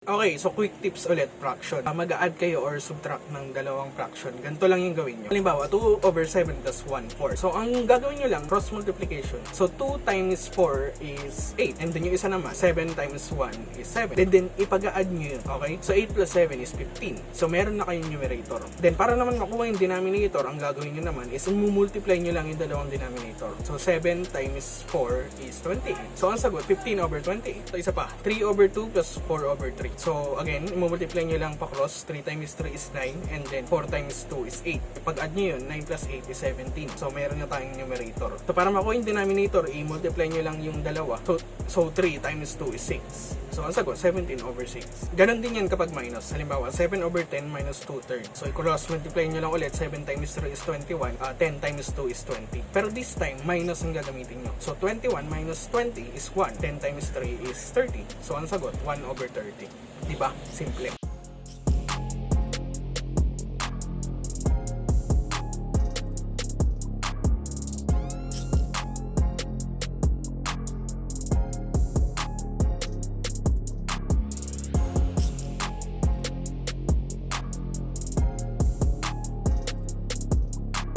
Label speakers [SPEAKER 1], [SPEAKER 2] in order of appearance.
[SPEAKER 1] Okay, so quick tips ulit, fraction. Mag-add kayo or subtract ng dalawang fraction. Ganito lang yung gawin nyo. Halimbawa, 2 over 7 plus 1, 4. So, ang gagawin nyo lang, cross multiplication. So, 2 times 4 is 8. And then yung isa naman, 7 times 1 is 7. Then ipag-add nyo yun, okay? So, 8 plus 7 is 15. So, meron na kayong numerator. Then, para naman makuha yung denominator, ang gagawin nyo naman is multiply nyo lang yung dalawang denominator. So, 7 times 4 is 28. So, ang sagot, 15 over 28. So, isa pa, 3 over 2 plus 4 over 3. So, again, i-multiply nyo lang pa cross. 3 times 3 is 9. And then, 4 times 2 is 8. Pag-add nyo yun, 9 plus 8 is 17. So, meron na tayong numerator. So, para makuha yung denominator, i-multiply nyo lang yung dalawa. So 3 times 2 is 6. So, ang sagot, 17 over 6. Ganon din yan kapag minus. Halimbawa, 7 over 10 minus 2 thirds. So, i-cross multiply nyo lang ulit. 7 times 3 is 21. 10 times 2 is 20. Pero this time, minus ang gagamitin nyo. So, 21 minus 20 is 1. 10 times 3 is 30. So, ang sagot, 1 over 30. Diba? Simple.